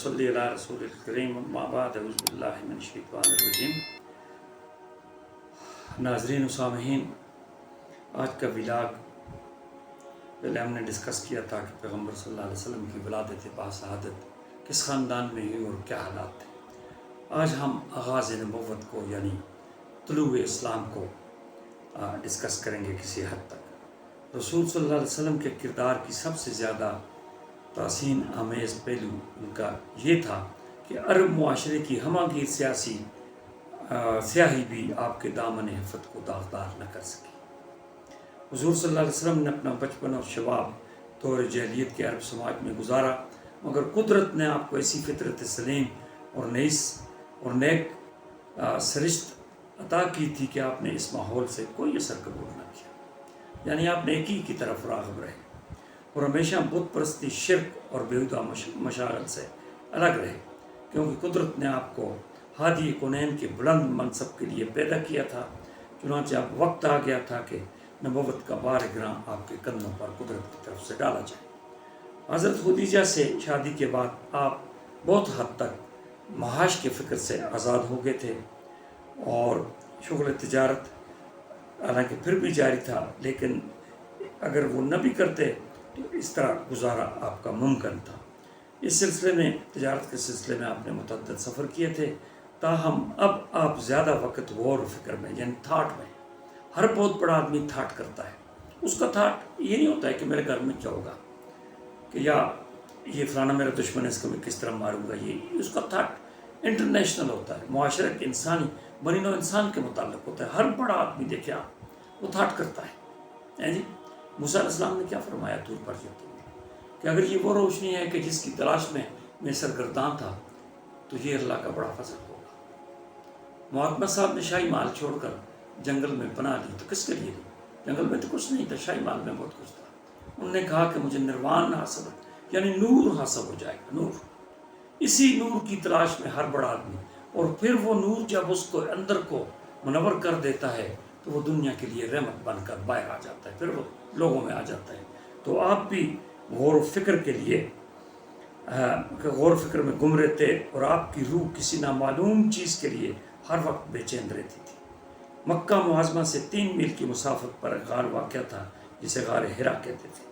صلی علی رسول الکریم اما بعد اعوذ باللہ من الشیطان الرجیم۔ ناظرین و سامعین، آج کا ولاگ پہلے ہم نے ڈسکس کیا تھا کہ پیغمبر صلی اللہ علیہ وسلم کی ولادت باسعادت کس خاندان میں ہوئی اور کیا حالات تھے۔ آج ہم آغاز نبوت کو یعنی طلوع اسلام کو ڈسکس کریں گے کسی حد تک۔ رسول صلی اللہ علیہ وسلم کے کردار کی سب سے زیادہ تحسین آمیز پہلو ان کا یہ تھا کہ عرب معاشرے کی ہمہ گیر سیاہی بھی آپ کے دامن عفت کو داغدار نہ کر سکی۔ حضور صلی اللہ علیہ وسلم نے اپنا بچپن اور شباب دور جاہلیت کے عرب سماج میں گزارا، مگر قدرت نے آپ کو ایسی فطرت سلیم اور نیک سرشت عطا کی تھی کہ آپ نے اس ماحول سے کوئی اثر قبول نہ کیا، یعنی آپ نیکی کی طرف راغب رہے اور ہمیشہ بت پرستی، شرک اور بیہودہ مشاغل سے الگ رہے، کیونکہ قدرت نے آپ کو ہادی کونین کے بلند منصب کے لیے پیدا کیا تھا۔ چنانچہ اب وقت آ گیا تھا کہ نبوت کا بار گراں آپ کے کندھوں پر قدرت کی طرف سے ڈالا جائے۔ حضرت خدیجہ سے شادی کے بعد آپ بہت حد تک معاش کے فکر سے آزاد ہو گئے تھے اور شغل تجارت حالانکہ پھر بھی جاری تھا، لیکن اگر وہ نہ بھی کرتے تو اس طرح گزارا آپ کا ممکن تھا۔ اس سلسلے میں تجارت کے سلسلے میں آپ نے متعدد سفر کیے تھے، تاہم اب آپ زیادہ وقت غور و فکر میں یعنی تھاٹ میں، ہر بہت بڑا آدمی تھاٹ کرتا ہے۔ اس کا تھاٹ یہ نہیں ہوتا ہے کہ میرے گھر میں کیا ہوگا، کہ یا یہ فلانا میرا دشمن ہے اس کو میں کس طرح ماروں گا، یہ اس کا تھاٹ انٹرنیشنل ہوتا ہے، معاشرے کے انسانی بنی نوع انسان کے متعلق ہوتا ہے۔ ہر بڑا آدمی دیکھے آپ وہ تھاٹ کرتا ہے جی۔ موسیٰ علیہ السلام نے کیا فرمایا طور پر جاتے ہوئے کہ اگر یہ وہ روشنی ہے کہ جس کی تلاش میں سرگرداں تھا تو یہ اللہ کا بڑا فضل ہوگا۔ محمد صاحب نے شاہی محل چھوڑ کر جنگل میں پناہ لی تو کس کے لیے لی؟ جنگل میں تو کچھ نہیں تھا، شاہی محل میں بہت کچھ تھا۔ انہوں نے کہا کہ مجھے نروان حاصل یعنی نور حاصل ہو جائے گا، نور۔ اسی نور کی تلاش میں ہر بڑا آدمی، اور پھر وہ نور جب اس کو اندر کو منور کر دیتا ہے تو وہ دنیا کے لیے رحمت بن کر باہر آ جاتا ہے، پھر وہ لوگوں میں آ جاتا ہے۔ تو آپ بھی غور و فکر میں گم رہتے اور آپ کی روح کسی نامعلوم چیز کے لیے ہر وقت بے چین رہتی تھی۔ مکہ معظمہ سے 3 میل کی مسافت پر غار واقع تھا جسے غار حرا کہتے تھے۔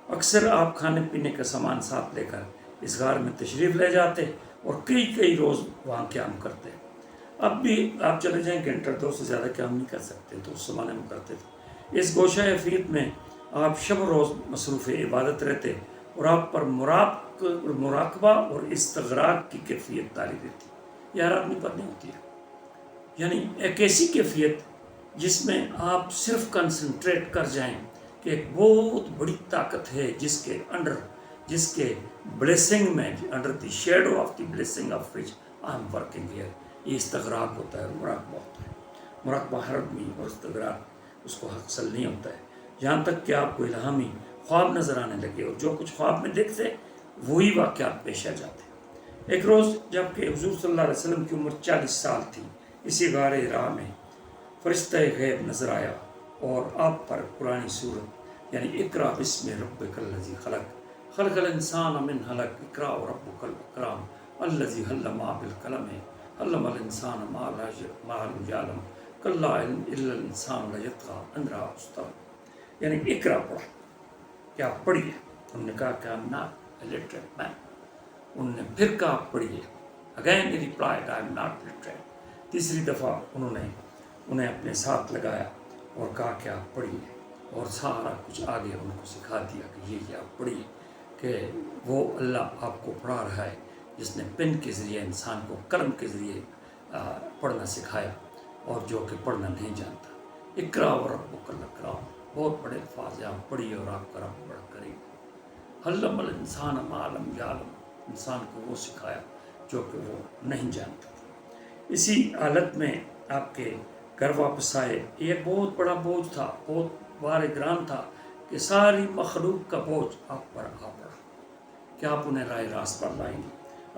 اکثر آپ کھانے پینے کا سامان ساتھ لے کر اس غار میں تشریف لے جاتے اور کئی روز وہاں قیام کرتے۔ اب بھی آپ چلے جائیں، گھنٹہ 2 سے زیادہ قیام نہیں کر سکتے، تو اس زمانے میں کرتے تھے۔ اس گوشہ عفریت میں آپ شب و روز مصروف عبادت رہتے اور آپ پر مراقبہ اور استغراق کی کیفیت طاری رہتی، یہ ہر آدمی پر نہیں ہوتی ہے، یعنی ایک ایسی کیفیت جس میں آپ صرف کنسنٹریٹ کر جائیں کہ ایک بہت بڑی طاقت ہے جس کے بلیسنگ میں under the shadow of the blessing of which I am working hair, یہ استغراق ہوتا ہے، مراقبہ ہوتا ہے۔ مراقبہ ہر آدمی اور استغراق اس کو حاصل نہیں ہوتا ہے، یہاں تک کہ آپ کو الہامی خواب نظر آنے لگے اور جو کچھ خواب میں دیکھتے وہی واقعات پیش آ جاتے۔ ایک روز جب کہ حضور صلی اللہ علیہ وسلم کی عمر 40 سال تھی، اسی غار حرا میں فرشتہ غیب نظر آیا اور آپ پر قرآن سورت یعنی اقرأ بسم ربک الذی خلق خلق الانسان من علق اقرأ وربک الاکرم الذی علم بالقلم علم الانسان ما لم یعلم کلا الا الانسان لیطغی ان رآہ استغنی، یعنی اقرأ پڑھا کہ آپ پڑھیے۔ انہوں نے کہا کہ I'm not a literate man۔ انہوں نے پھر کہا آپ پڑھیے، again he replied I'm not literate۔ تیسری دفعہ انہوں نے انہیں اپنے ساتھ لگایا اور کہا کہ آپ پڑھیے، اور سارا کچھ آگے ان کو سکھا دیا کہ یہ آپ پڑھیے، کہ وہ اللہ آپ کو پڑھا رہا ہے جس نے پن کے ذریعے انسان کو قلم کے ذریعے پڑھنا سکھایا اور جو کہ پڑھنا نہیں جانتا۔ اقرأ وربک الاکرم، بہت بڑے الفاظ ہیں، آپ پڑھیے اور آپ کا رب بڑا کریم۔ علم الانسان ما لم یعلم، انسان کو وہ سکھایا جو کہ وہ نہیں جانتا تھا۔ اسی حالت میں آپ کے گھر واپس آئے، یہ بہت بڑا بوجھ تھا، بہت بار گران تھا کہ ساری مخلوق کا بوجھ آپ پر آ پڑا کہ آپ انہیں راہ راست پر لائیں گے۔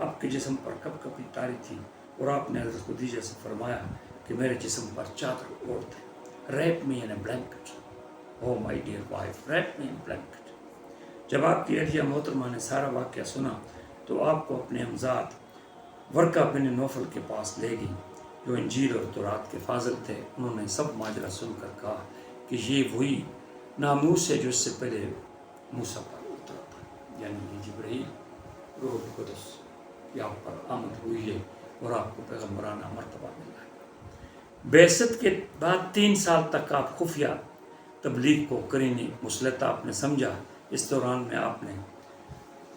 آپ کے جسم پر کب کبھی تاری تھی اور آپ نے حضرت خدیجہ سے فرمایا کہ میرے جسم پر چادر اوڑھ دیں، wrap me in a blanket, oh my dear wife wrap me in blanket. جب آپ کی اہلیہ محترمہ نے سارا واقعہ سنا تو آپ کو اپنے امزاد ورقہ بن نوفل کے پاس لے گئی جو انجیل اور تورات کے فاضل تھے۔ انہوں نے سب ماجرا سن کر کہا کہ یہ وہی ناموس ہے جو اس سے پہلے موسیٰ پر اترا تھا، یعنی یہ جبرائیل روح القدس کی آپ پر آمد ہوئی ہے اور آپ کو پیغمبرانہ مرتبہ ملا ہے۔ بعثت کے بعد 3 سال تک آپ خفیہ تبلیغ کو کرینی مسلط آپ نے سمجھا۔ اس دوران میں آپ نے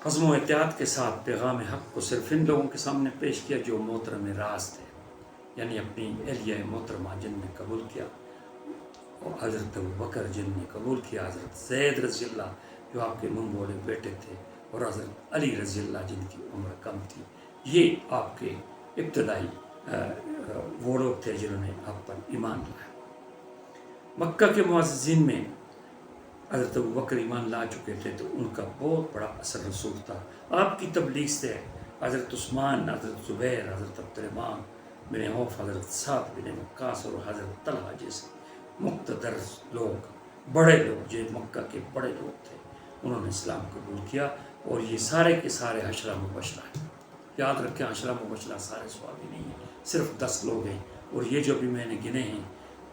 عزم و احتیاط کے ساتھ پیغام حق کو صرف ان لوگوں کے سامنے پیش کیا جو محترم راز تھے، یعنی اپنی اہلیہ محترمہ جن نے قبول کیا، اور حضرت ابوبکر جن نے قبول کیا، حضرت زید رضی اللہ جو آپ کے منہ بولے بیٹے تھے، اور حضرت علی رضی اللہ جن کی عمر کم تھی۔ یہ آپ کے ابتدائی وہ لوگ تھے جنہوں نے آپ پر ایمان لایا۔ مکہ کے معززین میں حضرت ابوبکر ایمان لا چکے تھے تو ان کا بہت بڑا اثر رسوخ تھا۔ آپ کی تبلیغ سے حضرت عثمان، حضرت زبیر، حضرت عبد الرحمن بن عوف، حضرت سعد بن وقاص اور حضرت طلحہ جیسے مقتدر لوگ، بڑے لوگ جو مکہ کے بڑے لوگ تھے، انہوں نے اسلام قبول کیا، اور یہ سارے کے سارے عشرہ مبشرہ ہیں۔ یاد رکھیں، عشرہ مبشرہ سارے صحابی نہیں ہیں، صرف 10 لوگ ہیں، اور یہ جو بھی میں نے گنے ہیں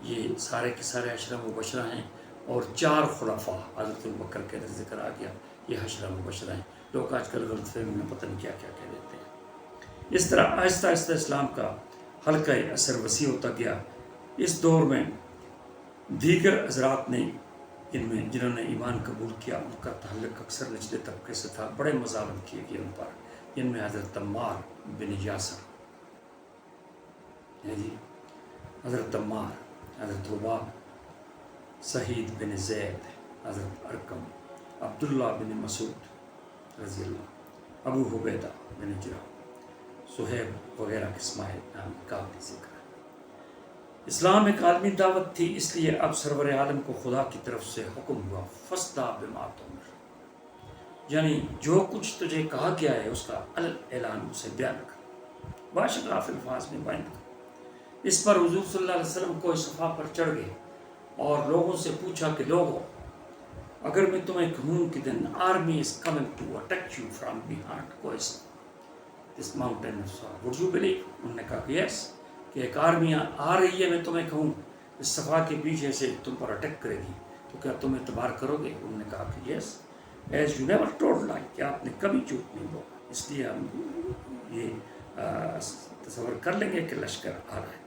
یہ سارے کے سارے عشرہ مبشرہ ہیں، اور 4 خلفاء حضرت ابوبکر کے اندر ذکر آ گیا، یہ عشرہ مبشرہ ہیں۔ لوگ آج کل غلط فہمی میں پتہ نہیں کیا کیا کہہ دیتے ہیں۔ اس طرح آہستہ آہستہ اسلام کا حلقہ اثر وسیع ہوتا گیا۔ اس دور میں دیگر حضرات نے جنہوں نے ایمان قبول کیا، ان کا تعلق اکثر نچلے طبقے سے تھا۔ بڑے مظالم کیے گئے ان پر، جن میں حضرت عمار بن یاسر، حضرت عمار، حضرت حباب، سعید بن زید، حضرت ارقم، عبداللہ بن مسعود رضی اللہ، ابو حبیدہ بن جراح، صہیب وغیرہ قسمہ نام قابل ذکر ہے۔ اسلام ایک عالمی دعوت تھی، اس لیے اب سرور عالم کو خدا کی طرف سے حکم ہوا، فَاسْدَعْ بِمَا تُؤْمَرُ، یعنی جو کچھ تجھے کہا گیا ہے اس کا اعلان اسے بیان کر، باشکاف الفاظ میں بیان کر۔ اس پر حضور صلی اللہ علیہ وسلم کوئی صفحہ پر چڑھ گئے اور لوگوں سے پوچھا کہ لوگوں، اگر میں تمہیں کہوں کہ دن army is coming to attack you from behind this mountain of Saur, would you believe؟ انہوں نے کہا کہ yes، کہ ایک آرمی آ رہی ہے، میں تمہیں کہوں اس صفحہ کے پیچھے سے تم پر اٹیک کرے گی تو کیا تم اعتبار کرو گے؟ انہوں نے کہا کہ yes as you never told lie، کہ آپ نے کبھی جھوٹ نہیں بولا، اس لیے ہم یہ تصور کر لیں گے کہ لشکر آ رہا ہے۔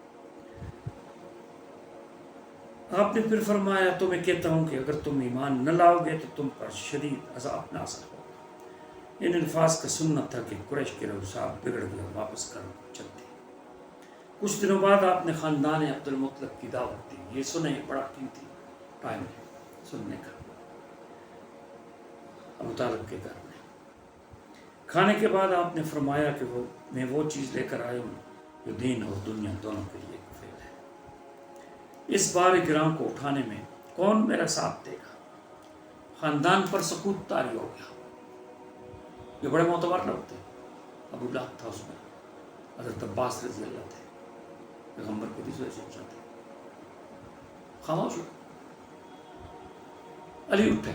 آپ نے پھر فرمایا، تو میں کہتا ہوں کہ اگر تم ایمان نہ لاؤ گے تو تم پر شدید عذاب نازل ہوگا۔ ان الفاظ کا سننا تھا کہ قریش کے لوگ صاحب بگڑ گئے اور واپس کر چلتے۔ کچھ دنوں بعد آپ نے خاندان عبد المطلب کی دعوت دی۔ یہ سنیں، بڑا قیمتی ٹائم ہے سننے کا۔ ابو طالب کے گھر میں کھانے کے بعد آپ نے فرمایا کہ میں وہ چیز لے کر آیا ہوں جو دین اور دنیا دونوں کے لیے کفیل ہے۔ اس بار گراں کو اٹھانے میں کون میرا ساتھ دے گا؟ خاندان پر سکوت طاری ہو گیا۔ یہ بڑے معتبر لوگ تھے۔ ابو لہب تھا اس میں، حضرت عباس رضی اللہ تھے، پیغمبر کے دوسرے چچا تھے۔ خاموش ہو۔ علی اٹھے،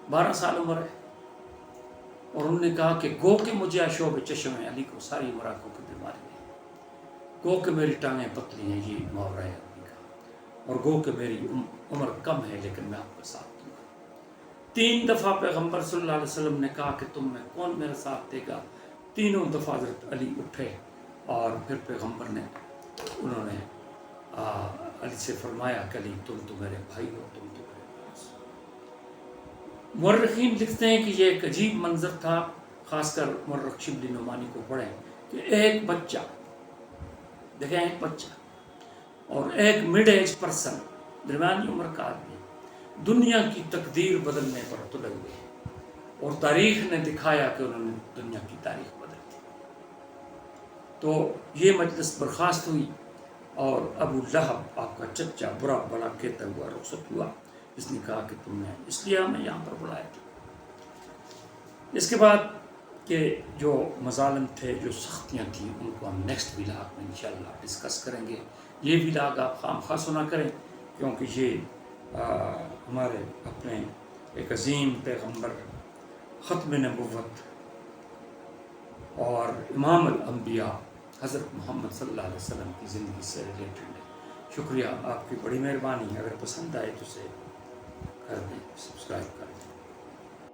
12 سال عمر ہے، اور انہوں نے کہا کہ گو کہ مجھے شعب چشم ہے، علی کو ساری مراکوں کی بیماری ہے، گو کہ میری ٹانگیں پتلی ہیں، یہ محاورہ ہے علی کا، اور گو کہ میری عمر کم ہے لیکن میں آپ کا ساتھ دوں گا۔ 3 دفعہ پیغمبر صلی اللہ علیہ وسلم نے کہا کہ تم میں کون میرا ساتھ دے گا؟ تینوں دفعہ حضرت علی اٹھے، اور پھر پیغمبر نے انہوں نے علی سے فرمایا کہ علی تم تو میرے بھائی ہو، تم تو میرے پاس۔ مورخین لکھتے ہیں کہ یہ ایک عجیب منظر تھا، خاص کر مورخ شبلی نعمانی کو پڑھیں، کہ ایک بچہ، دیکھیں ایک بچہ اور ایک مڈ ایج پرسن، درمیانی عمر کا آدمی، دنیا کی تقدیر بدلنے پر تلے ہوئے، اور تاریخ نے دکھایا کہ انہوں نے دنیا کی تاریخ بدل دی۔ تو یہ مجلس برخاست ہوئی، اور ابو لہب آپ کا چچا برا بلا کہتا ہوا رخصت ہوا۔ اس نے کہا کہ تم نے اس لیے ہمیں یہاں پر بلایا تھا۔ اس کے بعد کہ جو مظالم تھے، جو سختیاں تھیں، ان کو ہم نیکسٹ ولاگ میں انشاءاللہ ڈسکس کریں گے۔ یہ ولاگ آپ خواہ سنا کریں، کیونکہ یہ ہمارے اپنے ایک عظیم پیغمبر، ختم نبوت اور امام الانبیاء حضرت محمد صلی اللہ علیہ وسلم کی زندگی سے ریلیٹڈ ہے۔ شکریہ، آپ کی بڑی مہربانی، اگر پسند آئے تو اسے کر دیں، سبسکرائب کر دیں۔